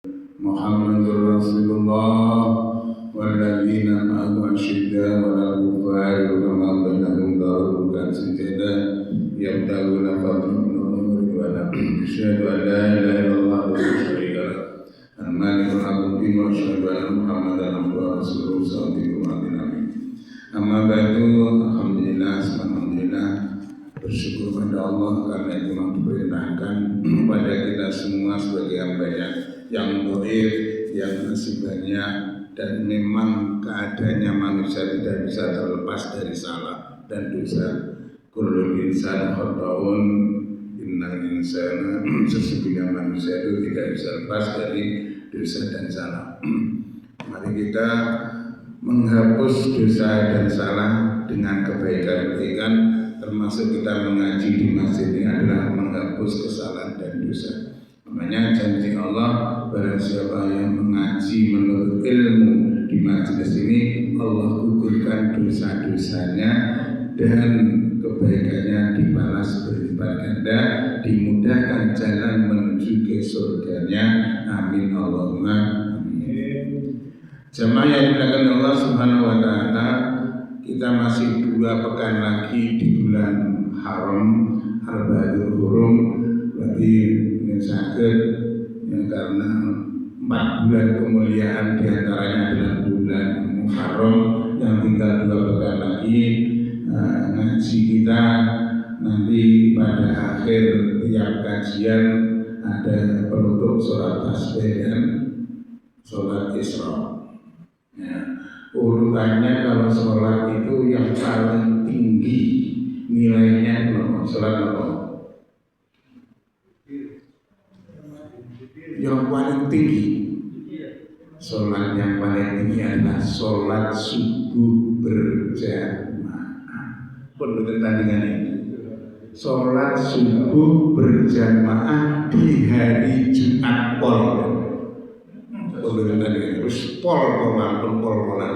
محمد رسول الله والذين معه أشداء على الكفار رحماء بينهم تراهم ركعا سجدا يبتغون فضلا من الله ورضوانا أشهد أن لا إله إلا الله وحده لا شريك له المالك الحق وأشهد أن محمدا عبده ورسوله صادق الوعد الأمين. Amma ba'du, alhamdulillah, bersyukur pada Allah karena itu diperintahkan kepada kita semua sebagai hambanya yang dhaif, yang masih banyak, dan memang keadaannya manusia tidak bisa terlepas dari salah dan dosa. Kullul insani khata'un, innal insana, sesungguhnya manusia itu tidak bisa lepas dari dosa dan salah. Mari kita menghapus dosa dan salah dengan kebaikan-kebaikan, termasuk kita mengaji di masjid ini adalah menghapus kesalahan dan dosa. Namanya janji Allah, barang siapa yang mengaji menurut ilmu di majelis ini, Allah gugurkan dosa-dosanya dan kebaikannya dibalas berlipat ganda, dimudahkan jalan menuju ke surganya. Amin Allahumma amin. Jamaah yang dimuliakan Allah Subhanahu wa taala, kita masih 2 pekan lagi di bulan Haram, Arba'atul Hurum. Berarti ini sakit ya, karena 4 bulan kemuliaan diantaranya adalah bulan Muharram, yang tinggal 2 pekan lagi ngaji kita. Nanti pada akhir tiap kajian ada penutup sholat tasbih dan sholat Isra. Ya, urutannya kalau sholat itu yang paling tinggi nilainya sholat apa? Yang paling tinggi, sholat yang paling tinggi adalah sholat subuh berjamaah. Perlu tandingan ini. Sholat subuh berjamaah di hari Jumat Pol. Terus pol-polan.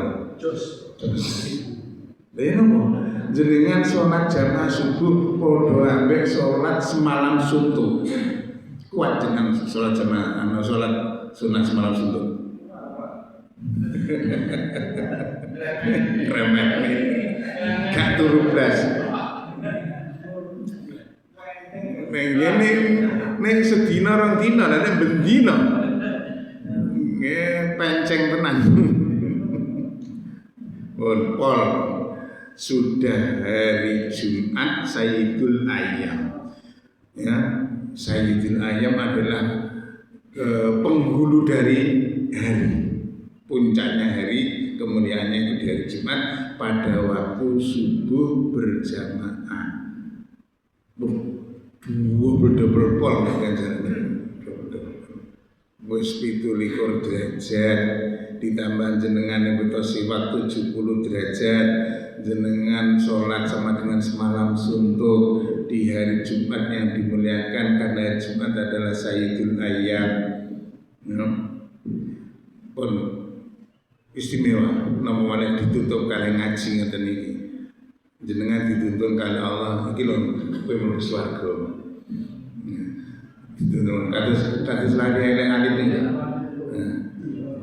Jenengan sholat jamaah subuh podo ambek sholat semalam suntuk. Kuat jenengan sholat jamaah, sholat sunat semalam suntuk. Remeh nih, gak turu blas. Neng sedina orang dina, nanti bendina. Penceng tenang. Pol sudah hari Jumat Sayyidul Ayyam. Ya, Sayyidul Ayyam adalah penghulu dari hari, puncaknya hari, kemuliaannya itu di hari Jumat pada waktu subuh berjamaah. Double pol kan wis 17 derajat ditambah jenengan yang betosi waktu 70 derajat, jenengan sholat sama dengan semalam suntuk di hari Jumat yang dimuliakan, karena hari Jumat adalah Sayyidul Ayyam. Pun istimewa, namanya ditutup kali ngaji ngeten iki. Jenengan dituntun kali Allah iki lho kowe mlebu swarga. Dituntun kados lagi elek alim iki.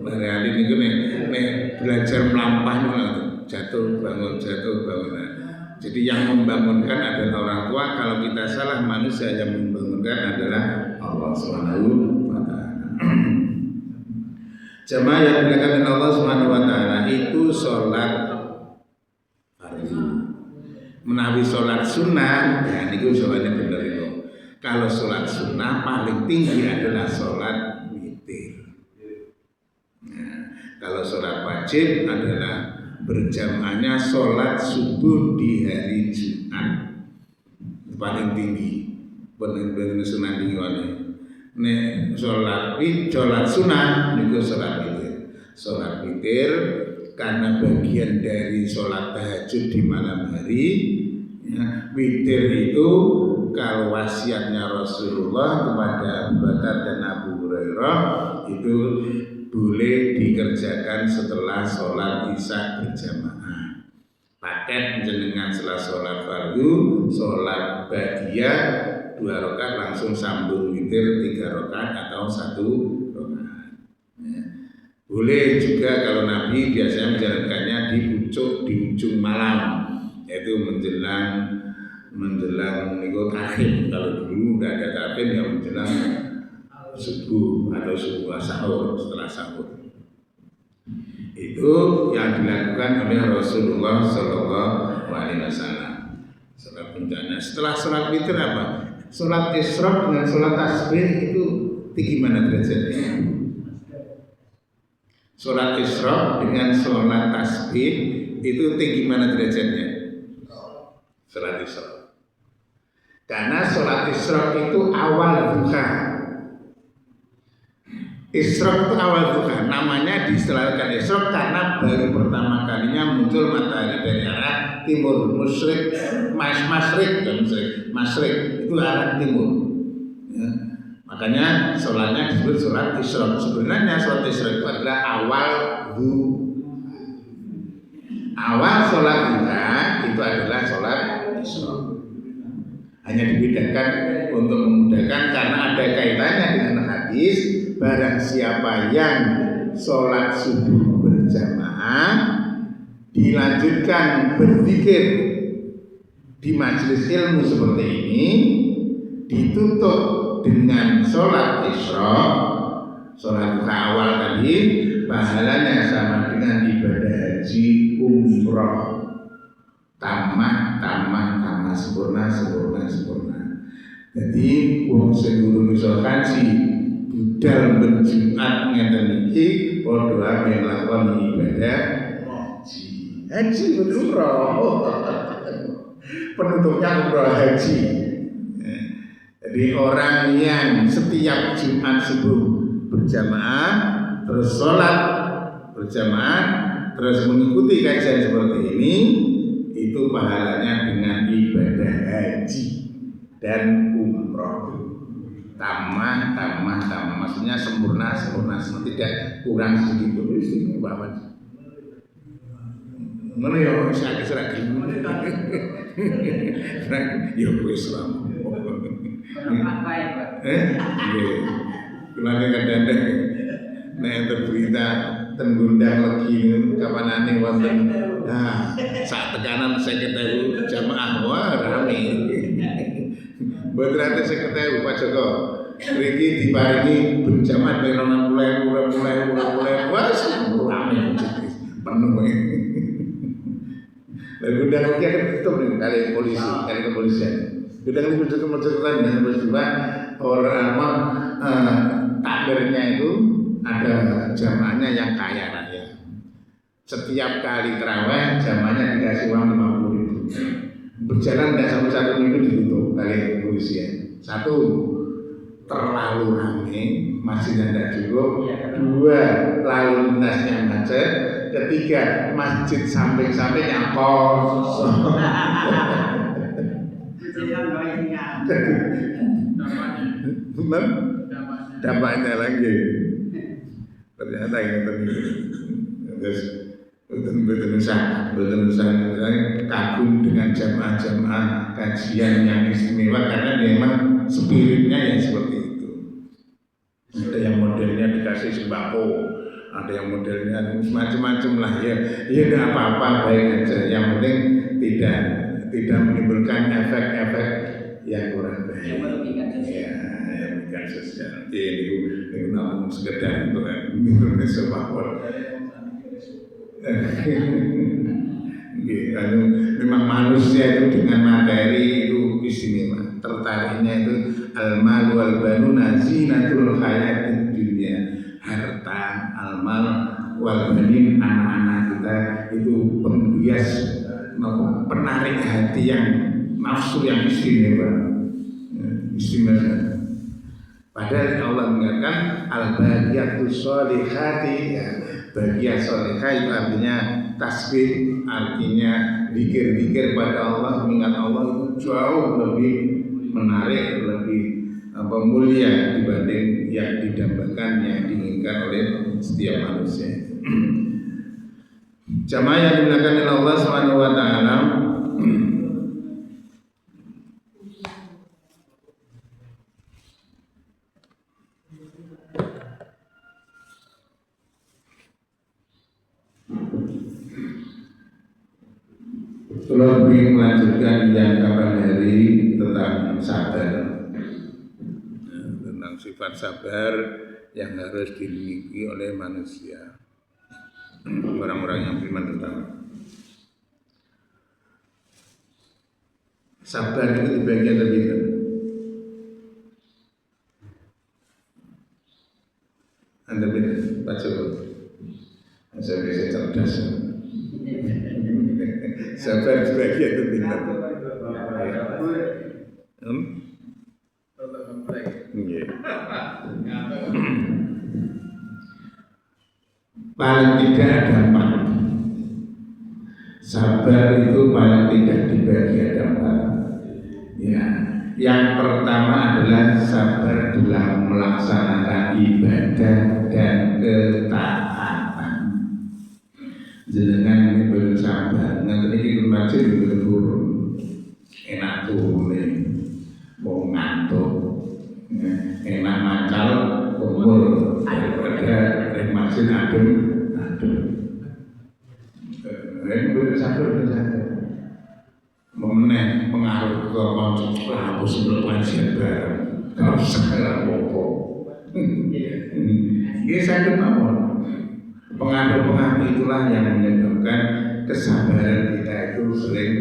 Lari alim niku nek belajar melampah jatuh bangun. Jadi yang membangunkan adalah orang tua. Kalau kita salah, manusia yang membangunkan adalah Allah Subhanahu wa taala. Jamaah yang dimuliakan Allah Subhanahu wa taala, itu sholat fardu. Menawi sholat sunnah, ya niku jawabannya bener itu. Kalau sholat sunnah paling tinggi adalah sholat witir. Nah, kalau sholat wajib adalah berjamaahnya sholat subuh di hari Jumat, paling tinggi. Bener-bener sunnah tinggi. Nek sholat sunnah niku sholat witir. Sholat witir karena bagian dari sholat tahajud di malam hari. Ya, witir itu kalau wasiatnya Rasulullah kepada Abu Bakar dan Abu Hurairah itu boleh dikerjakan setelah sholat isya berjamaah. Paket jenengan setelah sholat fardu, sholat ba'diyah 2 rakaat langsung sambung witir 3 rakaat atau 1 rakaat. Boleh juga kalau Nabi biasanya menjalankannya di ujung malam, yaitu menjelang niku takhir. Kalau dulu tidak ada takhir ya menjelang subuh atau subuh sahur, setelah sahur. Itu yang dilakukan oleh Rasulullah Shallallahu Alaihi Wasallam. Sholat bencana. Setelah sholat witir apa? Sholat isyraq dengan sholat tasbih itu gimana derajatnya? Sholat isyraq dengan sholat tasbih itu gimana derajatnya? Sholat isyraq. Karena sholat isyraq itu awal duha. Isyraq itu awal duha. Namanya diistilahkan isyraq karena baru pertama kalinya muncul matahari dari arah timur. Masyrik itu arah timur. Ya. Makanya sholatnya disebut sholat isyraq. Sebenarnya sholat isyraq itu adalah awal sholat duha itu adalah sholat isyraq. Hanya dibedakan untuk memudahkan karena ada kaitannya dengan hadis. Barang siapa yang sholat subuh berjamaah dilanjutkan berzikir di majelis ilmu seperti ini, ditutup dengan sholat isyraq, sholat duha awal tadi, pahalanya sama dengan ibadah haji umroh, tamah sempurna. Jadi wong sing durung iso haji budal ben Jumat ngeten iki padha melakukan ibadah haji umroh. Penutupnya umroh haji. Jadi orang yang setiap Jumat subuh berjamaah, terus sholat berjamaah, terus mengikuti kajian seperti ini, itu pahalanya dengan ibadah haji dan umroh. Tamah, maksudnya sempurna, tidak kurang sedikit pun istimewa. Mana ya saya keserak gini. Ya Islam. Apa ya Pak? Kemarin kadang-kadang nek berita tenggundang lagi kapanane wonten. Nah, saat tekanan 50.000 jamaah wah rame. Berarti 50.000 Pak Joko. Mriki diparingi berjamaah mulai wah rame penuh. Dan gudang lagi akan tutup nih kali kepolisian. Gudang ini kemudian dengan peristiwa orang takbirnya itu ada jamaahnya yang kaya raya. Setiap kali terawih jamaahnya dikasih uang 50.000. Berjalan tidak sampai 1 minggu ditutup kali kepolisian. 1, terlalu ramai, masjidnya tidak cukup. 2, lalu lintasnya macet. 3, masjid samping-sampingnya kosong. Dampaknya lagi. Ternyata yang terus betul kagum dengan jamaah kajian yang istimewa karena memang spiritnya yang seperti itu. Ada yang modelnya dikasih sembako, ada yang modelnya macam-macam lah ya tidak apa-apa baik aja, yang penting tidak menimbulkan efek-efek yang kurang baik. Yang merugikan sosial. Ini namun sekedar untuk menimbulkan sembako. Memang manusia itu dengan materi itu istimewa. Tertariknya itu al-mal wal banuna zinatul hayatid dunya. Harta, al-mal wal banin, anak-anak kita itu penghias, penarik hati yang nafsu yang istimewa. Padahal Allah mengatakan al-baqiyatus sholihati, ya, bahagia sholihah itu artinya tasbih, artinya zikir pada Allah, mengingat Allah itu jauh lebih menarik, lebih mulia dibanding yang didambakan, yang diinginkan oleh setiap manusia. Jamaah yang dimuliakan oleh Allah Subhanahu wa taala, lebih melanjutkan yang kapan hari tentang sabar, tentang sifat sabar yang harus dimiliki oleh manusia, orang-orang yang beriman terutama. Sabar itu dibagi ada tiga. Anda baca saya bisa cerdas. Sabar dibagi ada tiga. Paling tidak ada 4. Sabar itu paling tidak dibagi ada 4. Ya, yang pertama adalah sabar dalam melaksanakan ibadah dan ketaatan. Jenengan ini bersabar, nanti ini masih berkurun, enak turun, mau ngantuk, enak macal, umur daripada masih adem. Ini bersabar. Mengenai pengaruh ke konsep hapus sebelum pengajian bareng. Kalau segala popo, ini sakit banget. Pengaruh itulah yang menyebabkan kesabaran kita itu sering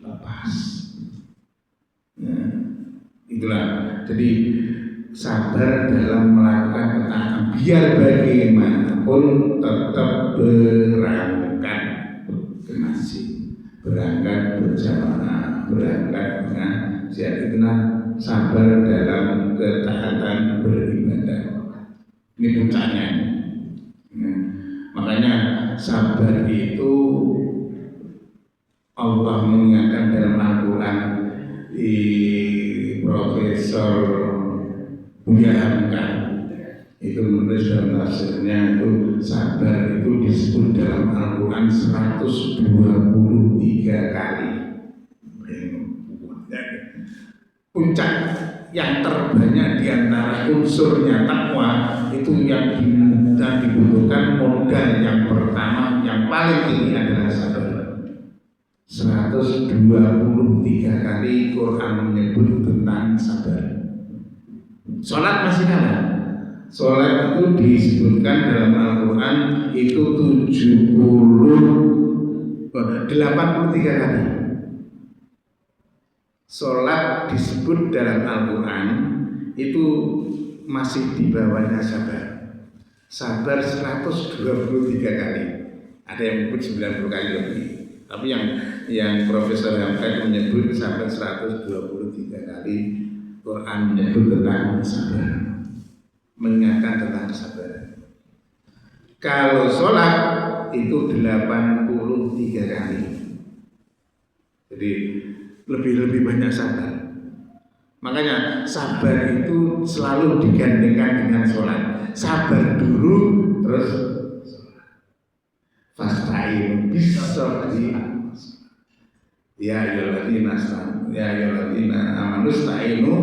lepas. Ya, itulah. Jadi sabar dalam melakukan ketaatan biar bagaimanapun tetap berangkat ke masjid, berangkat berjamaah, berangkat dengan itulah sabar dalam ketaatan beribadah. Ini puncaknya. Makanya sabar itu Allah mengingatkan dalam Al-Quran di Profesor Buya Hamka itu menulis dalam tafsirnya itu sabar itu disebut dalam Al-Quran 123 kali. Puncak yang terbanyak diantara unsurnya takwa itu yang dibutuhkan modal yang pertama yang paling tinggi adalah sabar. 123 kali Quran menyebut tentang sabar. Sholat masih kalah. Sholat itu disebutkan dalam Al-Quran itu 83 kali. Sholat disebut dalam Al-Quran itu masih di bawahnya sabar. Sabar 123 kali. Ada yang menyebut 90 kali lebih. Tapi yang Profesor Hamka menyebut sampai 123 kali Quran menyebut tentang sabar, mengingatkan tentang kesabaran. Kalau sholat itu 83 kali. Jadi lebih banyak sabar. Makanya sabar itu selalu digandengkan dengan sholat. Sabar dulu terus fasta'inu bis-sabri ya ayyuhalladzina amanu ista'inu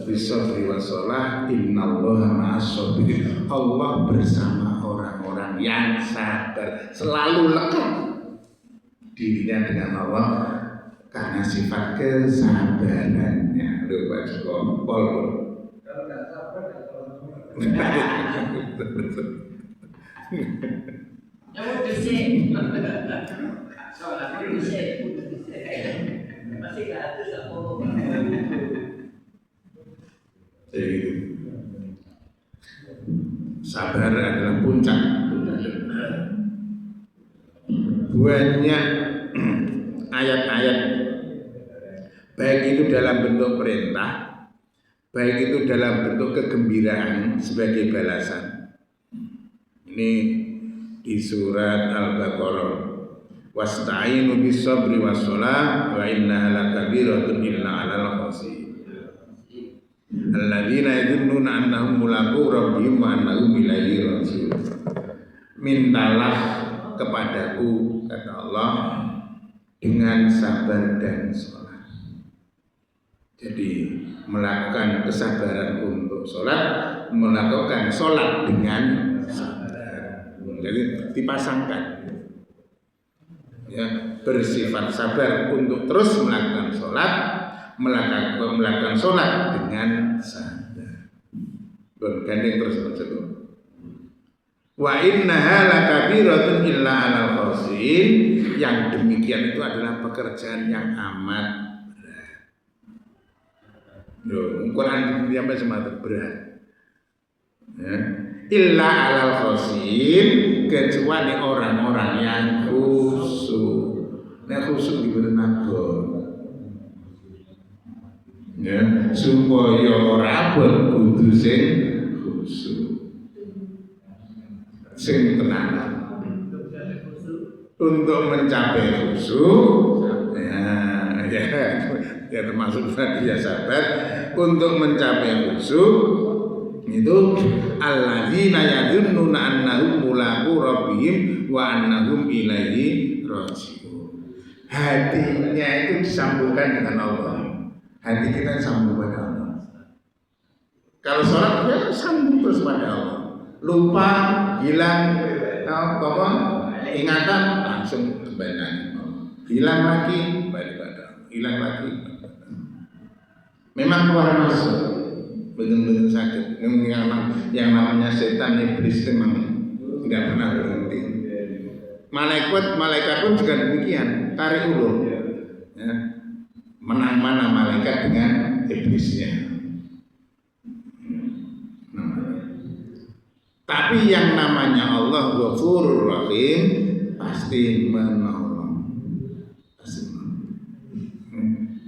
bis-sabri was-shalah innallaha ma'as-sabirin. Allah bersama orang-orang yang sabar, selalu lekat dirinya dengan Allah karena sifat kesabarannya. Lupa kompol. Kalau nggak sabar Jauh bising. Soalnya bising. Masih gratis apa? Jadi sabar adalah puncak. Banyak ayat-ayat baik itu dalam bentuk perintah, baik itu dalam bentuk kegembiraan sebagai balasan. Ini di surat Al-Baqarah, wasta'inu bis-sabri was-shalah wa innaha lakabiratun illa 'alal khashiyin alladzina yadhunnuna annahum mulaqu rabbihim wa annahum ilaihi raji'un. Mintalah kepadaku, kata Allah, dengan sabar dan sholat. Jadi melakukan kesabaran untuk sholat, melakukan sholat dengan sabar. Jadi dipasangkan. ya, bersifat sabar untuk terus melakukan sholat dengan sabar. Bergandeng terus berseru. Wa innaha lakabiratun illa 'alal khashin. Yang demikian itu adalah pekerjaan yang amat berat. Loh, Quran sampai semata berat. Ya. Illa 'alal khashin, kecuali orang-orang yang khusyuk. Nek khusyuk diberi nabur. Ya, supaya ora kudu sing khusyuk. Sing tenanan. Untuk mencapai khusyuk, ya termasuk tadi ya sabar. Untuk mencapai khusyuk itu alladzina yadhunnuna annahum mulaqu rabbihim wa annahum ilaihi raji'un. Hatinya itu disambungkan dengan Allah. Hati kita sambung pada Allah. Kalau sholat ya sambung terus pada Allah. Lupa, hilang, ingatan langsung kembali lagi. Hilang lagi, kembali pada Allah. Hilang lagi. Memang keluar masuk, benar-benar sakit. Yang namanya setan iblis memang tidak pernah berhenti. Malaikat pun juga demikian, tarik ulur. Ya. Menang mana malaikat dengan iblisnya. Tapi yang namanya Allah Ghafurur Rahim pasti menolong,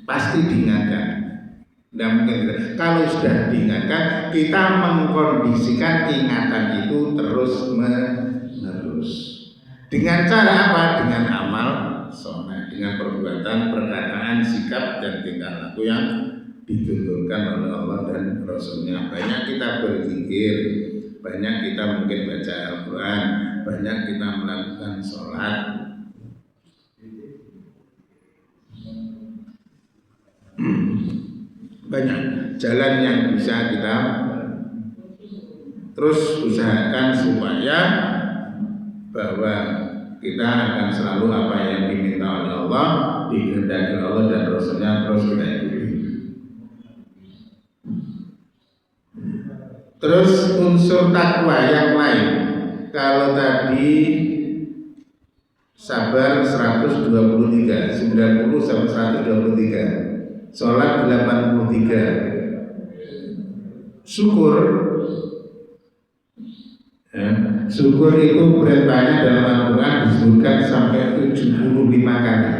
pasti diingatkan. Dan mungkin kalau sudah diingatkan, kita mengkondisikan ingatan itu terus menerus. Dengan cara apa? Dengan amal soleh, dengan perbuatan, perkataan, sikap dan tingkah laku yang dituntunkan oleh Allah dan Rasulnya. Banyak kita berzikir, banyak kita mungkin baca Al-Quran, banyak kita melakukan sholat. Banyak jalan yang bisa kita terus usahakan supaya bahwa kita akan selalu apa yang diminta oleh Allah, dikehendaki Allah dan Rasulnya terus kita ikuti. Terus unsur takwa yang lain, kalau tadi sabar 123, 90 sampai 123, sholat 83, syukur. Ya, syukur itu perintahnya dalam Al-Quran disebutkan sampai 75 kali.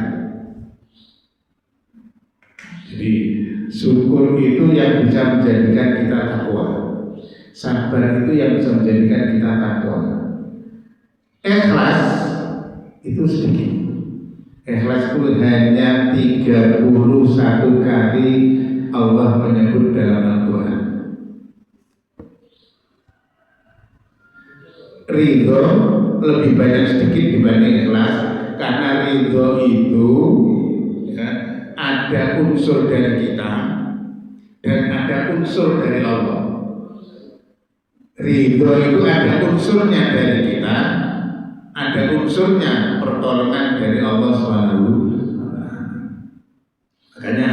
Jadi syukur itu yang bisa menjadikan kita takwa. Sabar itu yang bisa menjadikan kita takwa. Ikhlas itu sedikit. Ikhlas itu hanya 31 kali Allah menyebut dalam Al-Quran. Ridho lebih banyak sedikit dibanding ikhlas, karena ridho itu ya, ada unsur dari kita dan ada unsur dari Allah. Ridho itu ada unsurnya dari kita, ada unsurnya pertolongan dari Allah SWT. Makanya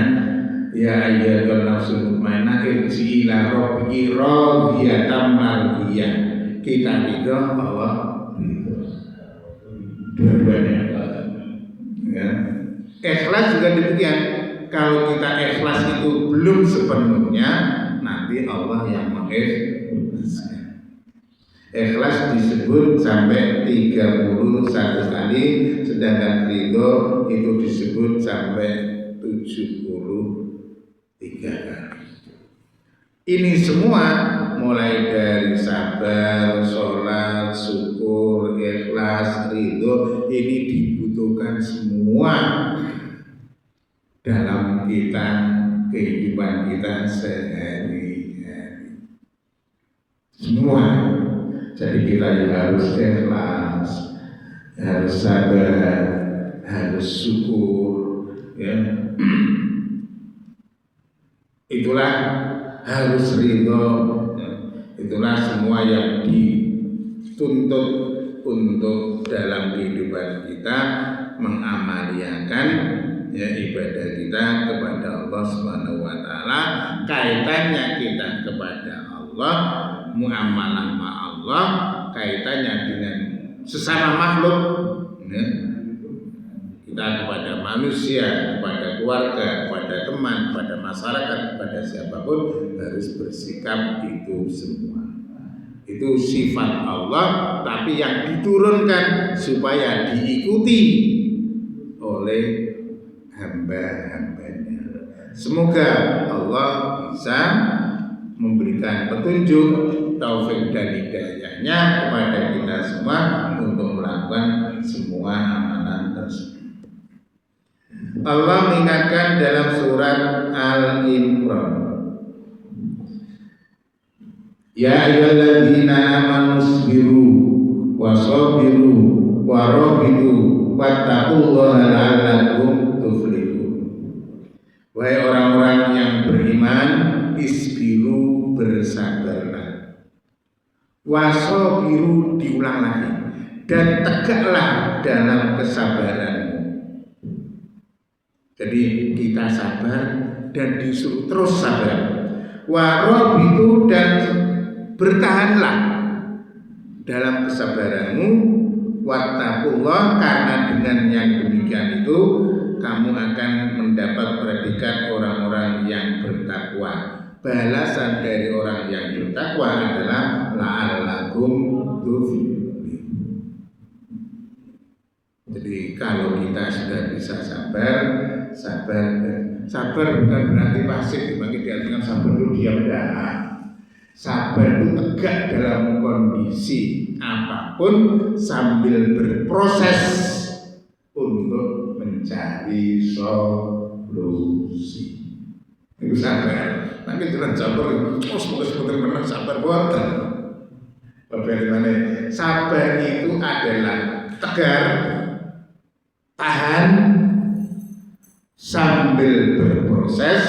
ya ayyuhan nafsul mutmainnah irji'i ila rabbiki radiyatan mardiyah. Kita ridho, Allah ridho. Dua-duanya. Ya. Ikhlas juga demikian. Kalau kita ikhlas itu belum sepenuhnya, nanti Allah yang mengikhlaskan. Ikhlas disebut sampai 31 kali, sedangkan ridho itu disebut sampai 73 kali. Ini semua mulai dari sabar, sholat, syukur, ikhlas, ridho, ini dibutuhkan semua dalam kita, kehidupan kita sehari-hari. Semua. Jadi kita harus ikhlas, harus sabar, harus syukur, ya. Itulah harus ridho, ya. Itulah semua yang dituntut untuk dalam kehidupan kita mengamaliakan ya ibadah kita kepada Allah Subhanahu wa taala, kaitannya kita kepada Allah, muamalah sama Allah, kaitannya dengan sesama makhluk ya. Kita kepada manusia, kepada keluarga, kepada teman, kepada masyarakat, kepada siapapun harus bersikap itu semua. Itu sifat Allah, tapi yang diturunkan supaya diikuti oleh hamba-hambanya. Semoga Allah bisa memberikan petunjuk, taufik dan hidayahnya kepada kita semua untuk melakukan semua amalan tersebut. Allah mengingatkan dalam surat Al-Imran, ya ayyuhalladzina amanu sabiru wasabiru warabitu wattaqullaha la'allakum tuflihun. Wahai orang-orang yang beriman, isbiru, bersabarlah, wasabiru, diulang lagi, dan tegaklah dalam kesabaranmu. Jadi kita sabar dan disuruh terus sabar. Warabitu, dan bertahanlah dalam kesabaranmu. Wattaqullah, karena dengan yang demikian itu kamu akan mendapat predikat orang-orang yang bertakwa. Balasan dari orang yang bertakwa adalah la'allakum tuflihun. Jadi kalau kita sudah bisa sabar bukan berarti pasif. Bagi diartikan sabar itu diam dah. Sabar itu tegak dalam kondisi apapun sambil berproses untuk mencari solusi. Itu sabar. Nanti jalan sabar, semoga benar-benar sabar buatan. Bagaimana? Sabar itu adalah tegar, tahan, sambil berproses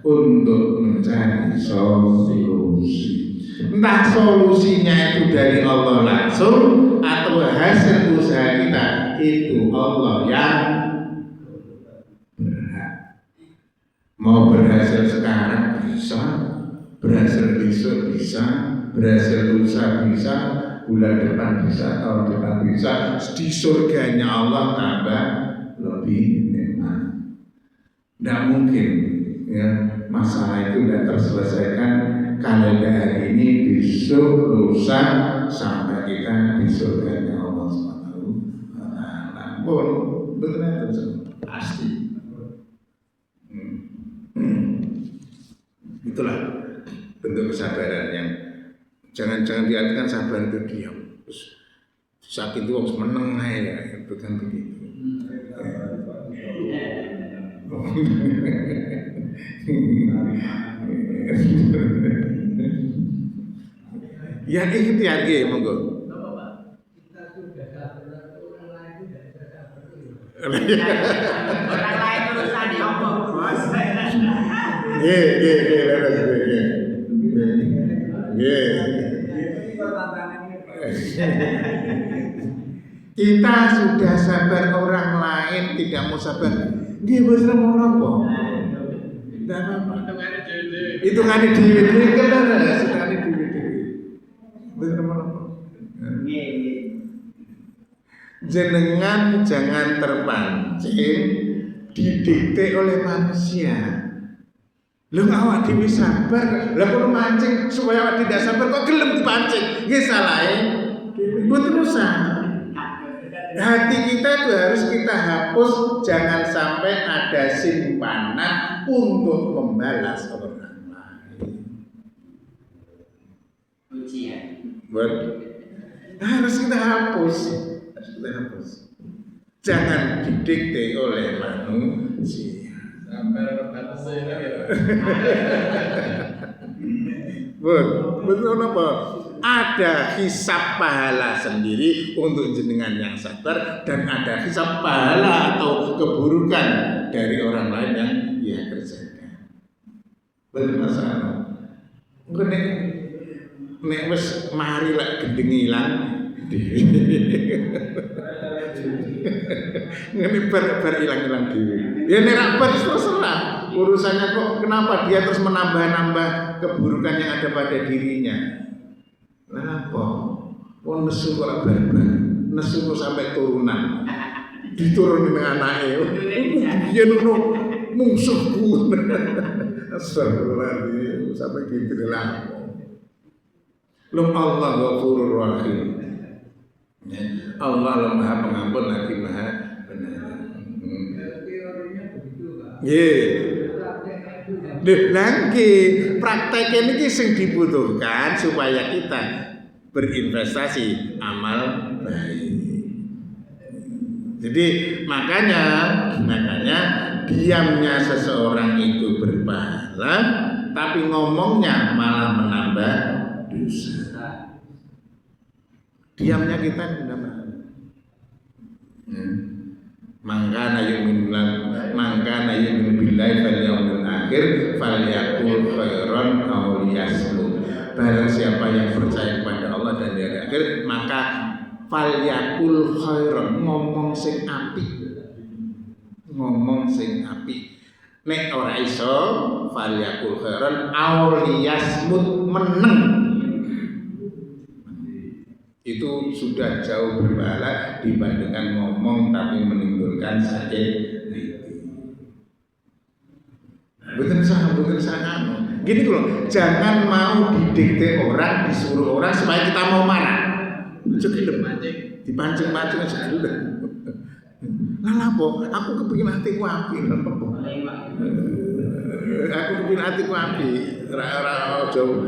untuk mencari solusi. Entah solusinya itu dari Allah langsung atau hasil usaha kita, itu Allah yang berhak. Mau berhasil sekarang bisa, berhasil besok bisa, berhasil lusa bisa, bulan depan bisa, tahun depan bisa. Di surganya Allah tambah lebih nikmat. Tidak mungkin ya, masalah itu tidak terselesaikan kalau hari ini, besok, lusa, sampai kita di surganya Allah Subhanahu wa taala. Betul pasti. Itulah bentuk kesabaran yang jangan diartikan sabar itu diam. Terus sakit itu harus meneng ya, bukan begitu. Ya itu ya, monggo. Kita sudah sabar, orang lain tidak sabar. Orang lain urusannya apa, Bos? Kita sudah sabar, orang lain tidak mau sabar. Dia bisa mau apa? Tidak apa-apa. Itu ngani duit kan ada, sudah ngani duit. Bisa mau apa? Jenengan jangan terpancing didikte oleh manusia. Lho awak dhewe sabar, lha kok mancing supaya awak tidak sabar kok gelem dipancing. Nggih salahe mboten usah. Hati kita itu harus kita hapus, jangan sampai ada simpanan untuk membalas orang lain. Ujian. Harus kita hapus, Jangan didikte oleh manusia. Betul apa? Ada hisab pahala sendiri untuk jenengan yang sabar, dan ada hisab pahala atau keburukan dari orang lain yang ia kerjakan. Betul masalah. Nek wis mari lek gendeng ilang. Ngene ber ilang-ilang dhewe. Ya nek ra ber terserah. Urusannya kok kenapa dia terus menambah-nambah keburukan yang ada pada dirinya. Lah apa? Wong nesu kok bar-bar. Nesu sampai turunan. Diturunin anake. Yen ngono musuhku. Astagfirullahaladzim sampai gitu lah. Lum Allah Ghafurur Rahim. Allah lah Maha Pengampun lagi Maha Penyayang. Teorinya begitu, Pak. Lagi praktek ini sing dibutuhkan supaya kita berinvestasi amal baik. Jadi makanya diamnya seseorang itu berpahala, tapi ngomongnya malah menambah dosa. Diamnya kita menambah. Mangkana yu'minu billahi fal yaumil akhir falyaqul khairan aw liyasmut. Barang siapa yang percaya kepada Allah dan hari akhir, maka falyaqul khairan, ngomong sing apik. Ngomong sing apik. Nek ora iso falyaqul khairan aw liyasmut, meneng. Itu sudah jauh berpahala dibandingkan ngomong tapi menimbulkan sakit hati. Betul sangat. Gini loh, jangan mau didikte orang, disuruh orang supaya kita mau marah. Cukup dipancing-pancing aja dulu. Lah apa? Aku kepengin atiku apik. Aku kepengin atiku apik. Ora jauh.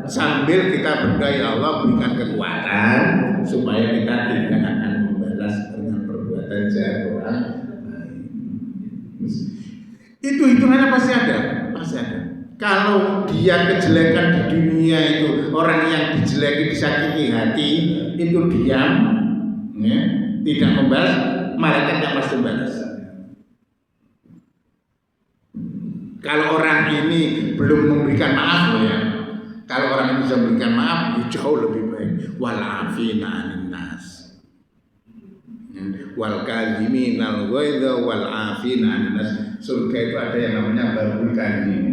Sambil kita berdoa, ya Allah berikan kekuatan supaya kita tidak akan membalas dengan perbuatan jahat orang lain. Itu hitungannya pasti ada. Kalau dia kejelekan di dunia itu, orang yang dijeleki disakiti hati itu diam, ya, tidak membalas, malaikat yang pasti membalas. Kalau orang ini belum memberikan maaf, ya. Kalau orang ini bisa memberikan maaf, jauh lebih baik. Wal afina 'anil nas. Wal kadhiminal ghaidha wal afina 'anil nas. Surga itu ada yang namanya babul kadhim.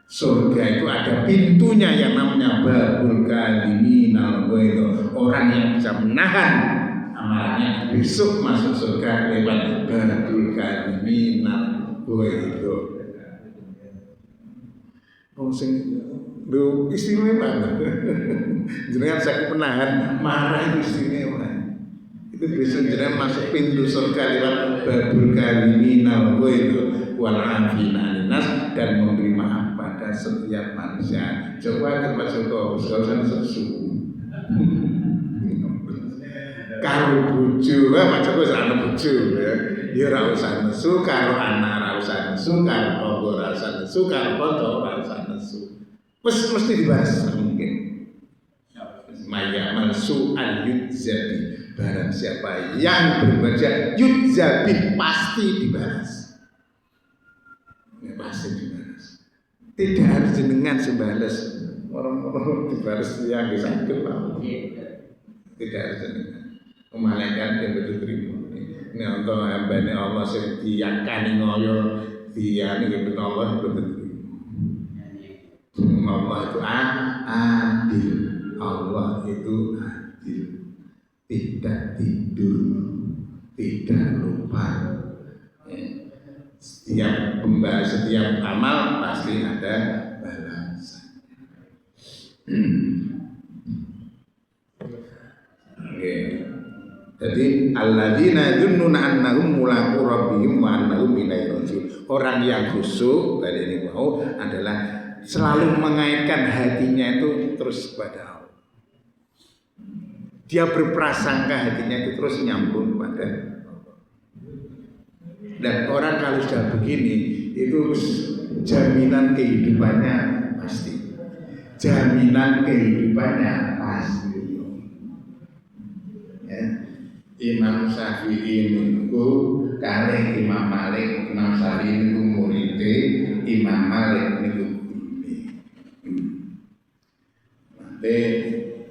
Surga itu ada pintunya yang namanya babul kadhiminal ghaidha. Orang yang bisa menahan amalnya besok masuk surga lewat babul kadhiminal ghaidha. Sing lho istimewa. Jenengan saking penahan marah itu istimewa. Itu besok jenengan masuk pintu surga lewat babul kadhiminal ghaidha wal afina 'anil nas, dan memberi maaf pada setiap manusia. Coba kita masuk ke sesu. Karo bojo, macam wis ana bojo ya. Ya ora usah nesu karo anak, ora usah nesu karo tangga, ora usah nesu karo kanca, ora usah nesu. Mesti dibahas mungkin. Maya mansu al yudzabi, barang siapa yang berbuat jahat yudzabi pasti dibahas. Ya, pasti dibahas. Tidak harus jenengan sebales. Orang-orang dibahas yang disangkut lah. Tidak harus jenengan. Malaikat yang diterima. Ini untuk hambane Allah sing diyakani ngoyo diyani ben Allah betul. Allah itu adil. Allah itu adil. Tidak tidur, tidak lupa. Setiap amal pasti ada balasan. Oke. Jadi alladzina yadhunnuna annahum mulaqu rabbihim wa annahum ilaihi raji'un. Orang yang khusyuk tadi ini mau adalah selalu mengaitkan hatinya itu terus kepada Allah. Dia berprasangka hatinya itu terus nyambung pada Allah. Dan orang kalau sudah begini itu jaminan kehidupannya pasti. Jaminan kehidupannya pasti. Ya. Imam Syafi'i niku kalih Imam Malik. Imam Syafi'i niku muridé Imam Malik niku gurune. Nanti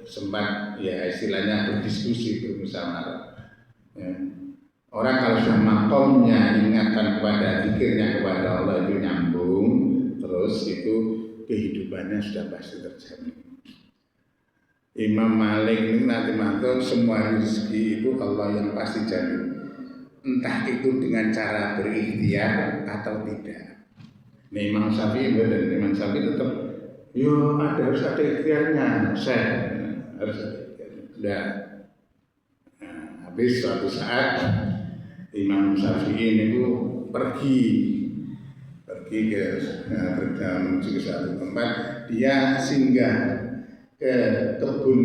sempat ya istilahnya berdiskusi, bermusyawarah. Ya. Orang kalau sudah makomnya ingatan kepada zikirnya kepada Allah itu nyambung, terus itu kehidupannya sudah pasti terjamin. Imam Malik ini nanti matur semua rezeki itu Allah yang pasti jamin, entah itu dengan cara berikhtiar atau tidak. Nah, Imam Syafi'i dan Imam Syafi'i tetap harus ada ikhtiarnya, harus ada ikhtiarnya. Habis suatu saat Imam Syafi'i itu pergi ke menuju ke suatu tempat, dia singgah ke kebun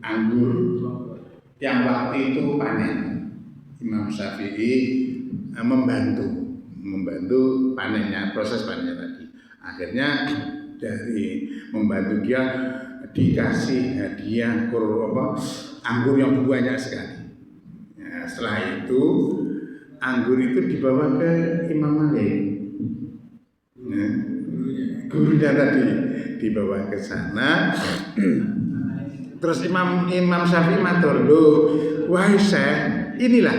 anggur yang waktu itu panen. Imam Syafi'i membantu panennya, proses panennya tadi. Akhirnya dari membantu dia dikasih hadiah anggur yang banyak sekali. Setelah itu anggur itu dibawa ke Imam Malik, gurunya tadi dibawa ke sana. Terus Imam Syafi'i matur, wahai Syekh, inilah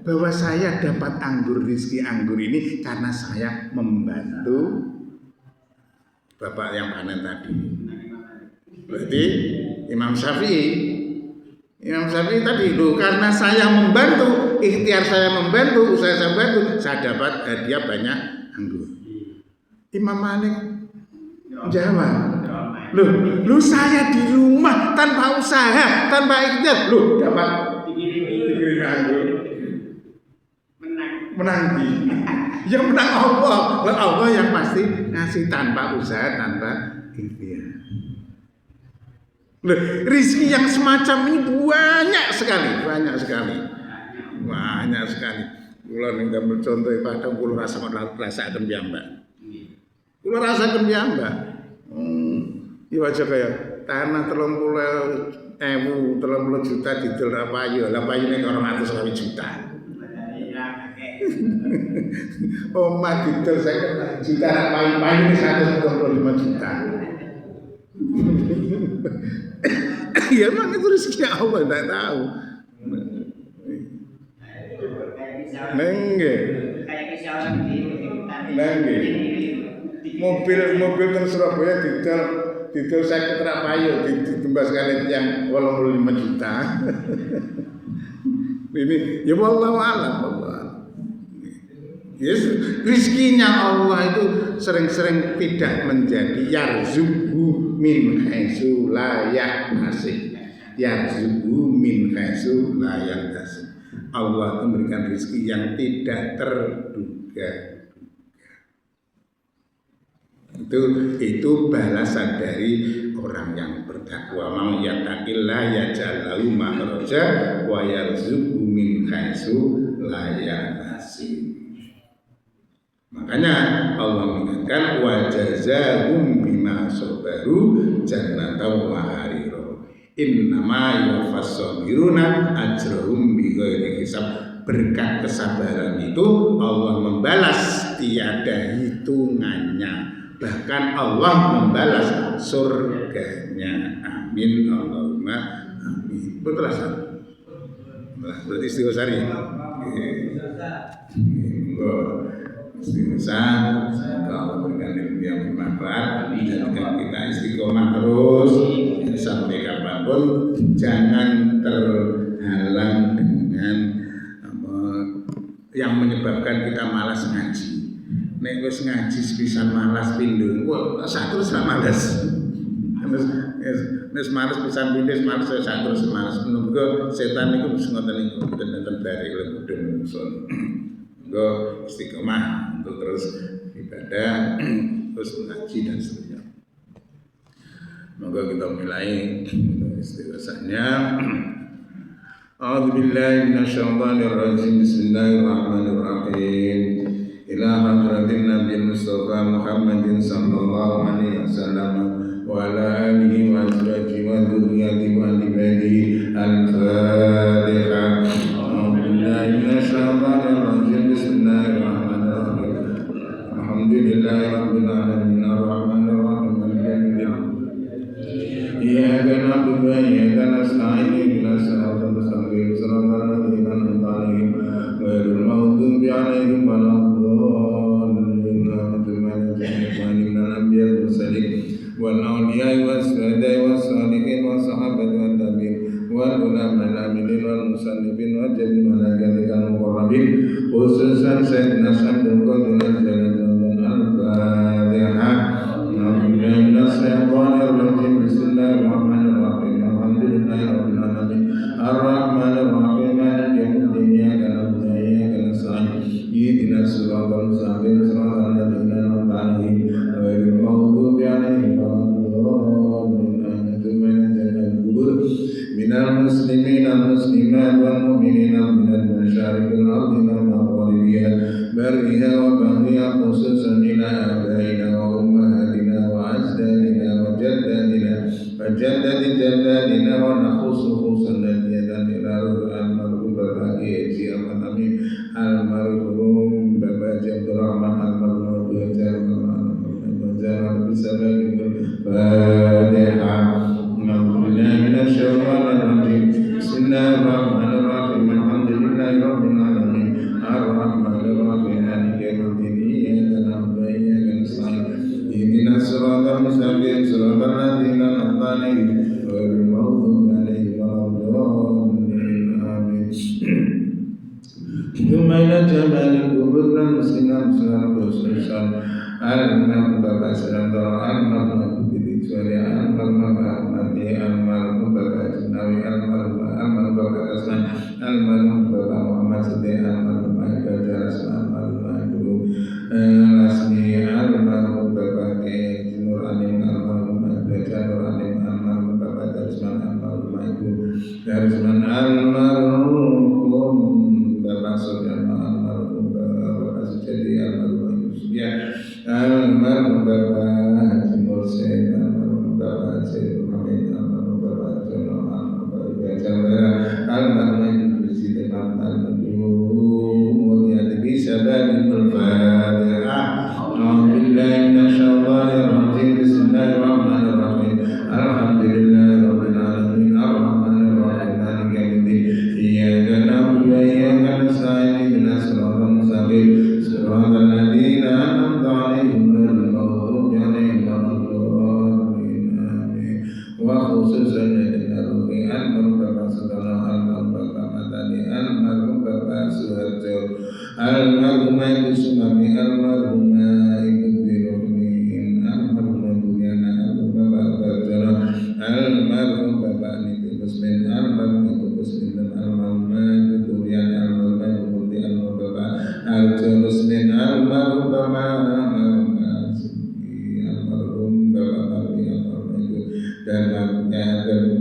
bahwa saya dapat rezeki anggur ini karena saya membantu bapak yang panen tadi. Berarti Imam Syafi'i tadi karena saya membantu, ikhtiar saya membantu, usaha saya membantu, saya dapat hadiah banyak anggur. Imam Malik jawab, Loh saya di rumah tanpa usaha, tanpa ikhtiar, dapat dikirim anggur. Menang yang menang Allah yang pasti ngasih tanpa usaha, tanpa ikhtiar. Rizki yang semacam ini banyak sekali. Kula ning gambar contoh padha kula rasaken piyambak. Iki aja kaya tanah 30 juta didol ra payu. Lah payune 220 juta. Omah didol 50 juta ra payu 125 juta. Ya memang itu rezeki Allah, tidak tahu. Nengge. Mobil teng Surabaya didol 50 rak payu ditembas kali yang 85 juta. Ini ya wallahu a'lam. Yes, rizkinya Allah itu sering-sering tidak menjadi yarzuqhu min haitsu la yahtasib. Yarzuqhu min haitsu la yahtasib. Allah itu memberikan rezeki yang tidak terduga. Itu balasan dari orang yang bertakwa. Mau yattaqillah yaj'al lahu makhraja wa yarzuqhu min haitsu la yahtasib. Makanya Allah mengingatkan wa jazaahum bima sabaru jannatan wa harira. Innama yuwaffas sabiruna ajrahum bighairi hisab. Berkat kesabaran itu Allah membalas tiada hitungannya. Bahkan Allah membalas surganya. Amin Allahumma amin. Betul Hasan. Berarti istighosar ya. Istighosar, semoga Allah berikan ilmu yang bermanfaat, menjadikan kita istiqomah terus sampai kapanpun. Jangan terhalang dengan yang menyebabkan kita malas ngaji. Nek wis ngaji sepisan malas pindho, terus malas. Wis malas pisan pindho, malas terus malas. Muga setan niku wis ngoten niku ten bare mudhun sun. Go istiqomah untuk terus ibadah, terus mengaji dan seterusnya. Moga kita mulai istighosahnya. A'udzubillahi minasyaitonir rajim. Bismillahirrahmanirrahim. Ila hadratin Nabi Mustafa Muhammadin sallallahu alaihi wasallam wa ala alihi wa azwajihi wa dzurriyyatihi wa ali baitihi. Al-Fatihah. A'udzubillahi minasyaitonir rajim. Bismillahirrahmanirrahim. Alhamdulillahirabbil alamin arrahmanir rahim maliki yaumiddin. إياك نعبد وإياك نستعين اهدنا الصراط المستقيم صراط الذين أنعمت عليهم غير المغضوب عليهم ولا الضالين من الأنبياء والمرسلين والأولياء والشهداء والصالحين والصحابة والتابعين والعلماء العاملين والمصنفين وجميع الملائكة المقربين خصوصا سيدنا عبد القادر الجليل الفاتحة. أعوذ بالله من الشيطان الرجيم بسم الله الرحمن الرحيم الحمد لله رب العالمين الرحمن الرحيم مالك يوم الدين إياك نعبد وإياك نستعين اهدنا الصراط المستقيم صراط الذين أنعمت عليهم غير المغضوب عليهم ولا الضالين آمين. ثم نجعل القبور من المسلمين المسلمات والمؤمنين من المشارق الأرض ومغاربها برها وبحرها خصوصا إلى آبائنا وأمهاتنا وأجدادنا وجدات جداتنا ونخص خصوصا نبيا إلى روح المرحوم بابا Haji Ahmad Amin almarhum Bapak Haji Abdul Rahman almarhum Abu Hajar Fatihah. Alhamdulillah minasyaitonir rajim. Bismillahirrahmanirrahim. Alhamdulillahi rabbil alamin. Arrahmanir rahim. Maliki yaumiddin. Iyyaka na'budu wa iyyaka nasta'in. Ihdinas siratal mustaqim. Siratal ladzina an'amta 'alaihim ghairil maghdubi 'alaihim waladdallin. Amin. ثم إلى جمال القبور المسلمين والمسلمين المرحوم Bapak Sirantoro almarhum Bibi Kecuali almarhum Bapak Mati almarhum Bapak Jinawi almarhum Bapak Kasman almarhum Bapak Muhammad Siti almarhum Aibah Jarasman almarhum Ibu Lasmi almarhum Bapak Kiai Nur Alim almarhum Aibah Janur Alim almarhum Bapak Jarasman almarhum Ibu Jarasman almarhum Bapak Suryana almarhum Bapak Sujadi almarhum Ibu Sudia almarhum Bapak Haji Mursid almarhum Bapak Haji Muhammad almarhum Bapak Jono almarhum Bapak Jambara almarhum Ibu Siti almarhum Mulyadi Bisababil Fatihah. A'udzubillahi minasyaitonir rajim. Bismillahirrahmanirrahim. Alhamdulillahi rabbil alamin arrahmanir rahim maliki yaumiddin. Iyyaka na'budu wa iyyaka nasta'in ihdinas siratal mustaqim siratal ladzina an'amta 'alaihim ghairil maghdubi 'alaihim waladdallin. Amin. Wa khususan al-ruhi almarhum Bapak Saudara almarhum Bapak Madani almarhum Bapak Suharjo almarhum Ibu Sumami almarhum Ibu Birohmin almarhum Ibu Yana almarhum Bapak Barjono almarhum Bapak Niti Muslim almarhum Ibu Muslim dan almarhum Ibu Durian almarhum Ibu Murti almarhum Bapak Arjo Muslim almarhum Bapak almarhum Bapak Marwi almarhum Ibu dan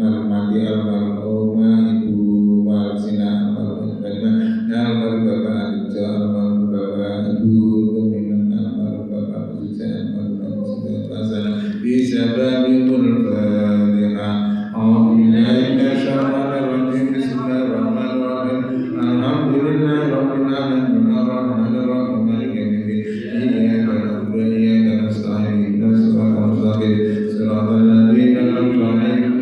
Marmati almarhum Ibu Warsina almarhum almarhum Bapak Arjo almarhum Bapak Ibu Tuminan almarhum Bapak Suja almarhum Suja Pasana Bisababil Fatihah. A'udzubillahi minasyaitonir rajim. Bismillahirrahmanirrahim. Alhamdulillahi rabbil alamin arrahmanir rahim maliki yaumiddin. Iyyaka na'budu wa iyyaka nasta'in ihdinas siratal mustaqim siratal ladzina an'amta 'alaihim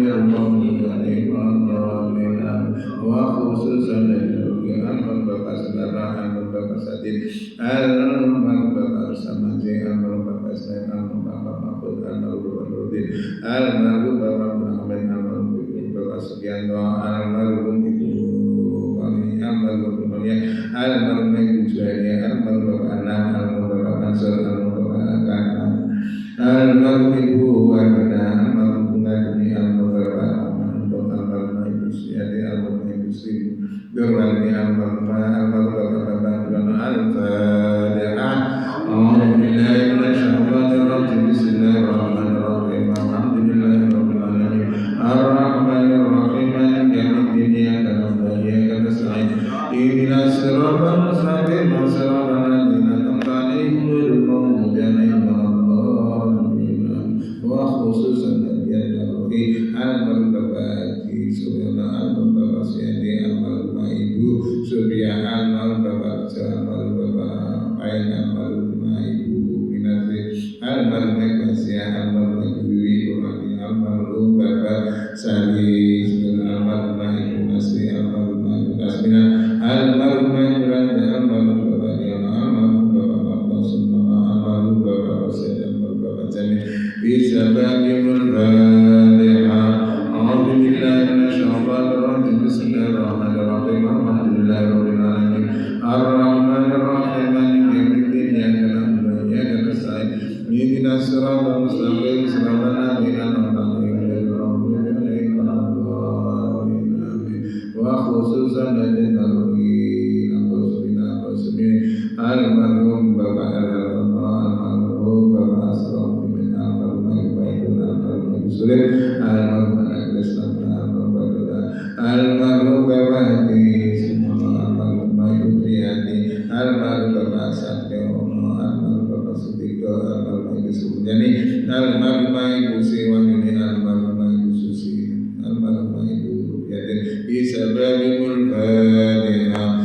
Sari almarhumah Ibu Nasri almarhumah Ibu Tasmina almarhumah Ibu Randa almarhum Bapak Diana almarhum Bapak Marta Sumana almarhum Bapak Rasid almarhum Bapak Jamil bisa bagaimul Fatihah. A'udzu billahi minasyaitonir rajim. Bismillahirrahmanirrahim. Alhamdulillahirabbil alamin. Arrahmanir rahim. Maliki yaumiddin. Iyyaka na'budu wa iyyaka nasta'in. Ihdinas siratal mustaqim. Siratal ladzina an'amta 'alaihim ghairil maghdubi 'alaihim waladdallin. Amin. Wa khususan lil muttaqin. Almarhum Bapak almarhum Bapak Asraf bin almarhum Ibu almarhum Sulit almarhum anak Krisna almarhum Bapak Hadi almarhum Ibu Triati almarhum Bapak Satyo almarhum Bapak Sutiko almarhum Ibu Suryani almarhum Ibu Siwani almarhum Ibu Susi almarhum Ibu Rupiatin Isababul Fatihah.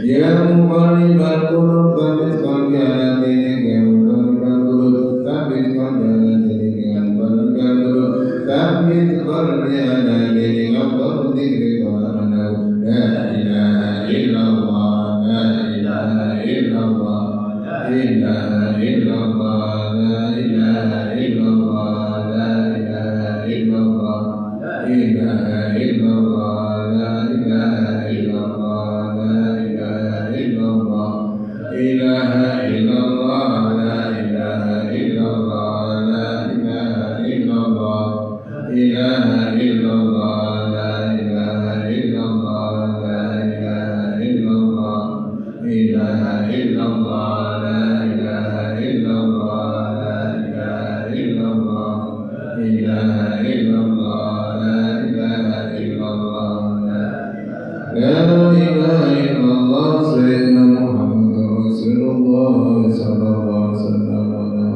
Ya muqallibal qulub tsabbit qalbi ala dinik ya muqallibal qulub tsabbit qalbi ala dinik ya muqallibal qulub tsabbit qalbi ala dinik afdalu dzikri qawlan la ilaha illallah la ilaha illallah la ilaha illallah la ilaha illallah la ilaha illallah la ilaha illallah la ilaha illallah ilaha illallah la ilaha illallah la ilaha illallah ilaha illallah la ilaha illallah la ilaha illallah ilaha illallah la ilaha illallah la ilaha illallah ilaha illallah la ilaha illallah la ilaha illallah sayyidina Rasulullah sallallahu alaihi wasallam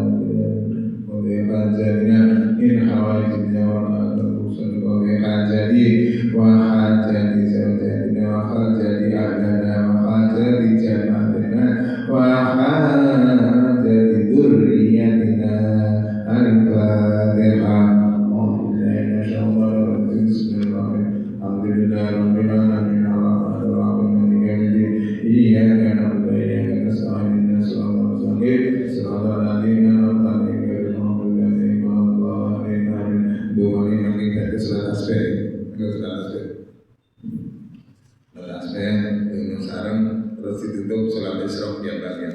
wa bi hajatnya in hawaijnya wa al-rusul wa bi hajati wa hajati zawjatina wa hajati ahlana wa hajati jamatina wa hajati dzurriyyatina al-fatihah bismillahirrahmanirrahim alhamdulillahi rabbil alamin arrahmanir rahim maliki yaumiddin iyyaka na'budu wa iyyaka nasta'in ihdinas siratal ladzina an'amta 'alaihim ghairil maghdubi 'alaihim waladdallin doain lagi ke salat aspek dengan sarang terus ditutup salat isra yang bagian